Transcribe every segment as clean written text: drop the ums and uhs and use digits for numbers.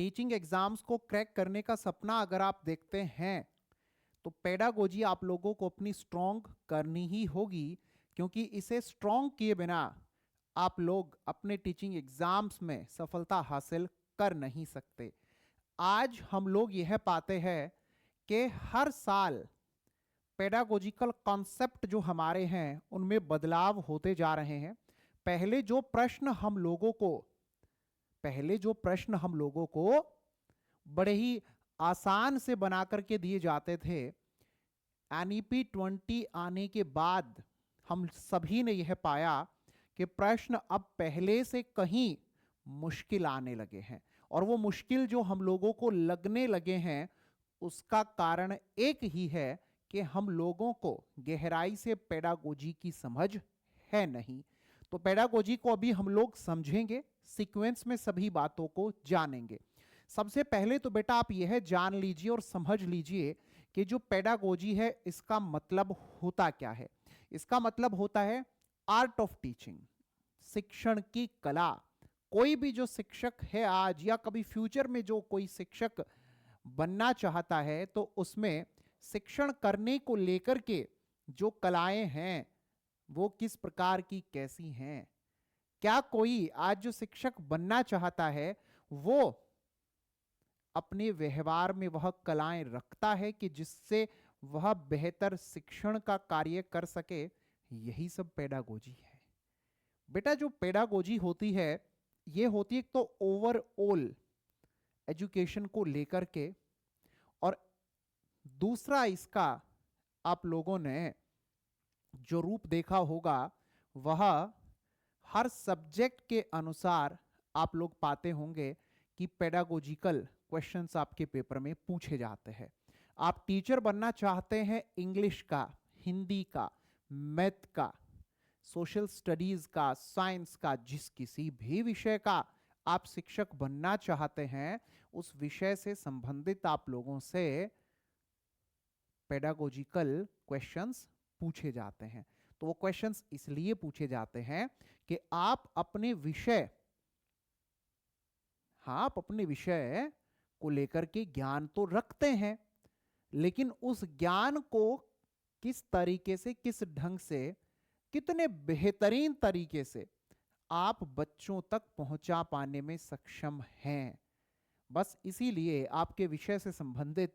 Teaching exams को crack करने का सपना अगर आप देखते हैं तो पेडागोजी आप लोगों को अपनी स्ट्रॉन्ग करनी ही होगी, क्योंकि इसे स्ट्रॉन्ग किए बिना आप लोग अपने टीचिंग एग्जाम्स में सफलता हासिल कर नहीं सकते। आज हम लोग यह पाते हैं कि हर साल पेडागोजिकल कॉन्सेप्ट जो हमारे हैं उनमें बदलाव होते जा रहे हैं। पहले जो प्रश्न हम लोगों को पहले जो प्रश्न हम लोगों को बड़े ही आसान से बना करके दिए जाते थे, एनईपी 20 आने के बाद हम सभी ने यह पाया कि प्रश्न अब पहले से कहीं मुश्किल आने लगे हैं। और वो मुश्किल जो हम लोगों को लगने लगे हैं उसका कारण एक ही है कि हम लोगों को गहराई से पेडागोजी की समझ है नहीं। तो पेडागोजी को अभी हम लोग समझेंगे, सीक्वेंस में सभी बातों को जानेंगे। सबसे पहले तो बेटा आप यह जान लीजिए और समझ लीजिए कि जो पेडागोजी है इसका मतलब होता क्या है। इसका मतलब होता है आर्ट ऑफ टीचिंग, शिक्षण की कला। कोई भी जो शिक्षक है आज या कभी फ्यूचर में जो कोई शिक्षक बनना चाहता है तो उसमें शिक्षण करने को लेकर के जो कलाएं हैं वो किस प्रकार की कैसी हैं। क्या कोई आज जो शिक्षक बनना चाहता है वो अपने व्यवहार में वह कलाएं रखता है कि जिससे वह बेहतर शिक्षण का कार्य कर सके? यही सब पेडागोजी है बेटा। जो पेडागोजी होती है ये होती है तो ओवरऑल एजुकेशन को लेकर के, और दूसरा इसका आप लोगों ने जो रूप देखा होगा वह हर सब्जेक्ट के अनुसार आप लोग पाते होंगे कि पेडागोजिकल क्वेश्चंस आपके पेपर में पूछे जाते हैं। आप टीचर बनना चाहते हैं इंग्लिश का, हिंदी का, मैथ का, सोशल स्टडीज का, साइंस का, जिस किसी भी विषय का आप शिक्षक बनना चाहते हैं उस विषय से संबंधित आप लोगों से पेडागोजिकल क्वेश्चंस पूछे जाते हैं। तो वो क्वेश्चंस इसलिए पूछे जाते हैं कि आप अपने विषय को लेकर के ज्ञान तो रखते हैं, लेकिन उस ज्ञान को किस तरीके से, किस ढंग से, कितने बेहतरीन तरीके से आप बच्चों तक पहुंचा पाने में सक्षम हैं। बस इसीलिए आपके विषय से संबंधित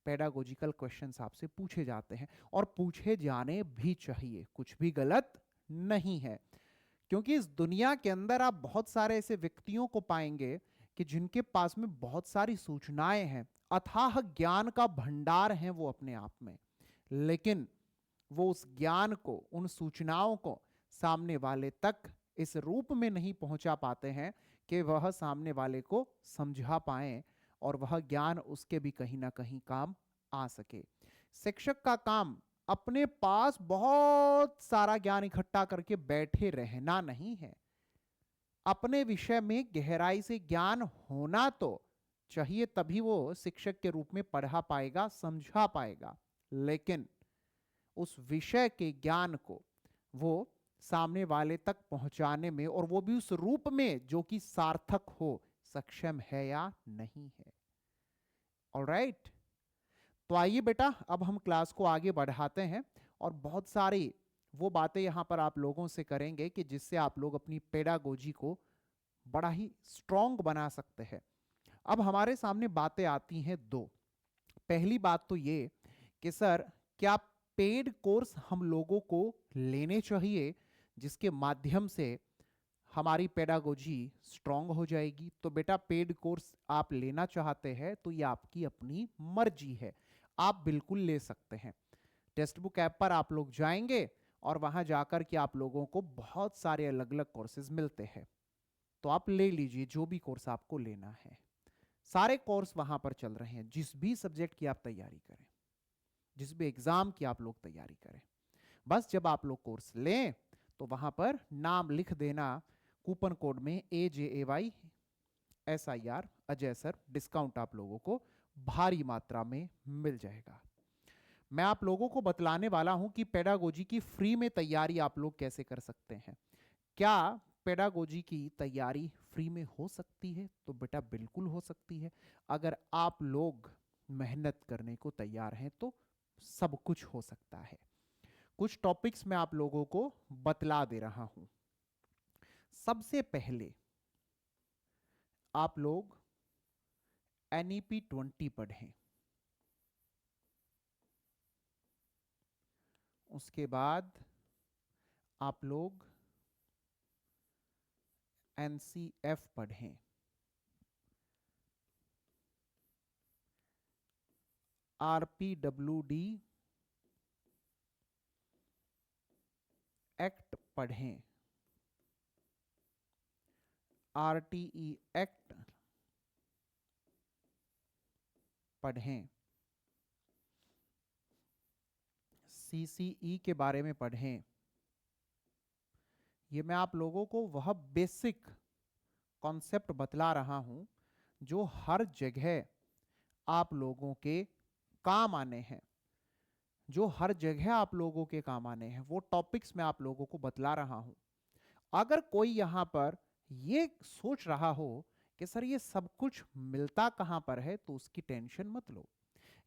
पेडागोजिकल क्वेश्चंस आपसे पूछे जाते हैं और पूछे जाने भी चाहिए, कुछ भी गलत नहीं है। क्योंकि इस दुनिया के अंदर आप बहुत सारे ऐसे व्यक्तियों को पाएंगे कि जिनके पास में बहुत सारी सूचनाएं हैं, अथाह ज्ञान का भंडार है वो अपने आप में, लेकिन वो उस ज्ञान को, उन सूचनाओं को सामने वाले तक इस रूप में नहीं पहुंचा पाते हैं कि वह सामने वाले को समझा पाए और वह ज्ञान उसके भी कहीं ना कहीं काम आ सके। शिक्षक का काम अपने पास बहुत सारा ज्ञान इकट्ठा करके बैठे रहना नहीं है। अपने विषय में गहराई से ज्ञान होना तो चाहिए, तभी वो शिक्षक के रूप में पढ़ा पाएगा, समझा पाएगा। लेकिन उस विषय के ज्ञान को वो सामने वाले तक पहुंचाने में, और वो भी उस रूप में जो कि सार्थक हो, सक्षम है या नहीं है। ऑलराइट, तो आइए बेटा अब हम क्लास को आगे बढ़ाते हैं और बहुत सारी वो बातें यहां पर आप लोगों से करेंगे कि जिससे आप लोग अपनी पेडागोजी को बड़ा ही स्ट्रांग बना सकते हैं। अब हमारे सामने बातें आती हैं दो। पहली बात तो ये कि सर क्या पेड कोर्स हम लोगों को लेने चाहिए जिसके माध्यम से हमारी पेडागोजी स्ट्रांग हो जाएगी? तो बेटा पेड कोर्स आप लेना चाहते हैं तो ये आपकी अपनी मर्जी है, आप बिल्कुल ले सकते हैं। टेक्स्ट बुक ऐप पर आप लोग जाएंगे और वहां जाकर के आप लोगों को बहुत सारे अलग अलग कोर्सेज मिलते हैं, तो आप ले लीजिए जो भी कोर्स आपको लेना है। सारे कोर्स वहां पर चल रहे हैं, जिस भी सब्जेक्ट की आप तैयारी करें, जिस भी एग्जाम की आप लोग तैयारी करें, बस जब आप लोग कोर्स लें तो वहां पर नाम लिख देना, कूपन कोड में AJAY SIR Ajay sir, discount आप लोगों को भारी मात्रा में मिल जाएगा। मैं आप लोगों को बतलाने वाला हूं कि पेडागोजी की फ्री में तैयारी आप लोग कैसे कर सकते हैं। क्या पेडागोजी की तैयारी फ्री में हो सकती है? तो बेटा बिल्कुल हो सकती है। अगर आप लोग मेहनत करने को तैयार हैं तो सब कुछ हो सकता है। कुछ टॉपिक्स मैं आप लोगों को बतला दे रहा हूं। सबसे पहले आप लोग NEP 20 पढ़ें, उसके बाद आप लोग NCF पढ़ें, RPWD एक्ट पढ़ें, RTE एक्ट पढ़ें, CCE के बारे में पढ़ें। ये मैं आप लोगों को वह बेसिक कॉन्सेप्ट बतला रहा हूं जो हर जगह आप लोगों के काम आने हैं, जो हर जगह आप लोगों के काम आने हैं। वो टॉपिक्स मैं आप लोगों को बतला रहा हूं। अगर कोई यहां पर ये सोच रहा हो कि सर ये सब कुछ मिलता कहां पर है, तो उसकी टेंशन मत लो।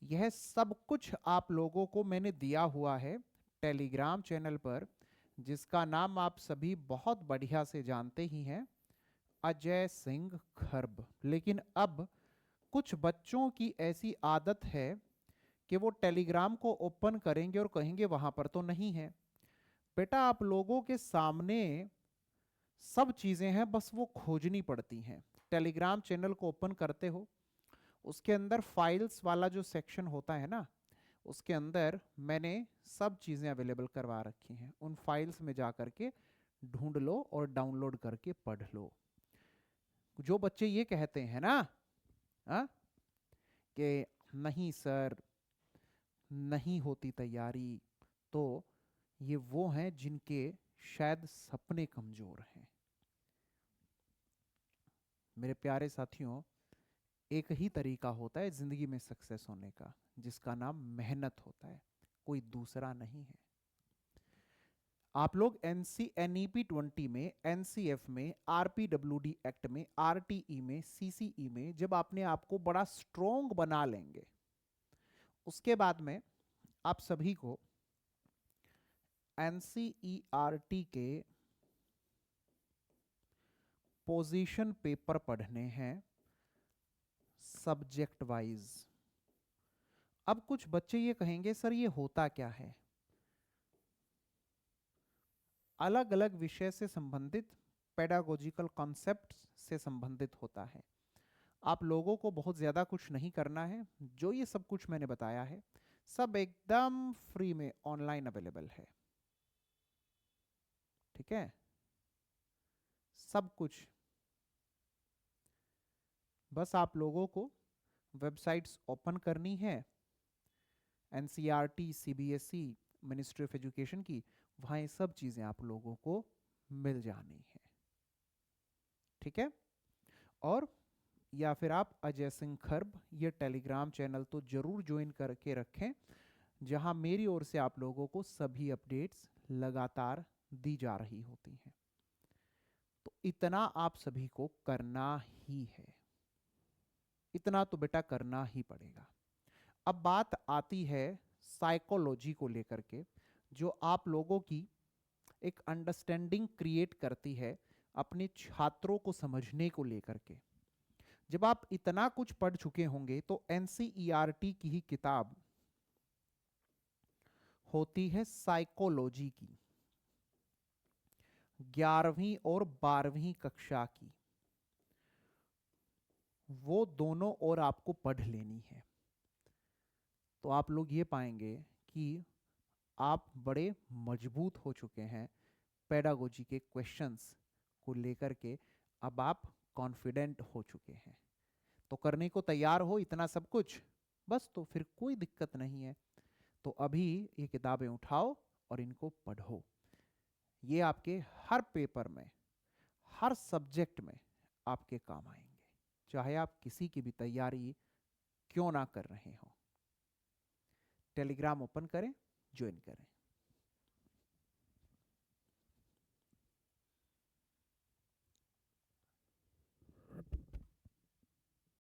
यह सब कुछ आप लोगों को मैंने दिया हुआ है टेलीग्राम चैनल पर, जिसका नाम आप सभी बहुत बढ़िया से जानते ही हैं, अजय सिंह खर्ब। लेकिन अब कुछ बच्चों की ऐसी आदत है कि वो टेलीग्राम को ओपन करेंगे और कहेंगे वहां पर तो नहीं है। बेटा आप लोगों के सामने सब चीजें हैं, बस वो खोजनी पड़ती हैं। टेलीग्राम चैनल को ओपन करते हो, उसके अंदर फाइल्स वाला जो सेक्शन होता है ना, उसके अंदर मैंने सब चीजें अवेलेबल करवा रखी हैं। उन फाइल्स में जा करके ढूंढ लो और डाउनलोड करके पढ़ लो। जो बच्चे ये कहते हैं ना कि नहीं सर नहीं होती तैयारी, तो ये वो हैं जिनके शायद सपने कमजोर हैं। मेरे प्यारे साथियों, एक ही तरीका होता है जिंदगी में सक्सेस होने का, जिसका नाम मेहनत होता है, कोई दूसरा नहीं है। आप लोग NEP 20 में, NCF में, RPWD एक्ट में, RTE में, CCE में जब आपने आपको बड़ा स्ट्रोंग बना लेंगे, उसके बाद में आप सभी को NCERT के पोजीशन पेपर पढ़ने हैं सब्जेक्ट वाइज। अब कुछ बच्चे ये कहेंगे सर ये होता क्या है? अलग अलग विषय से संबंधित पेडागोजिकल कॉन्सेप्ट से संबंधित होता है। आप लोगों को बहुत ज्यादा कुछ नहीं करना है। जो ये सब कुछ मैंने बताया है सब एकदम फ्री में ऑनलाइन अवेलेबल है। ठीक है, सब कुछ। बस आप लोगों को वेबसाइट्स ओपन करनी है, NCERT, CBSE, ministry of education की, वहां ये सब चीजें आप लोगों को मिल जानी है। ठीक है, और या फिर आप अजय सिंह खर्ब ये टेलीग्राम चैनल तो जरूर ज्वाइन करके रखें, जहां मेरी ओर से आप लोगों को सभी अपडेट्स लगातार दी जा रही होती हैं। तो इतना आप सभी को करना ही है, इतना तो बेटा करना ही पड़ेगा। अब बात आती है साइकोलॉजी को लेकर के, जो आप लोगों की एक अंडरस्टैंडिंग क्रिएट करती है अपने छात्रों को समझने को लेकर के। जब आप इतना कुछ पढ़ चुके होंगे तो NCERT की ही किताब होती है साइकोलॉजी की, 11वीं और 12वीं कक्षा की, वो दोनों और आपको पढ़ लेनी है। तो आप लोग ये पाएंगे कि आप बड़े मजबूत हो चुके हैं पेडागोजी के क्वेश्चंस को लेकर के। अब आप कॉन्फिडेंट हो चुके हैं, तो करने को तैयार हो इतना सब कुछ, बस तो फिर कोई दिक्कत नहीं है। तो अभी ये किताबें उठाओ और इनको पढ़ो। ये आपके हर पेपर में, हर सब्जेक्ट में आपके काम आएंगे, चाहे आप किसी की भी तैयारी क्यों ना कर रहे हो। टेलीग्राम ओपन करें, ज्वाइन करें।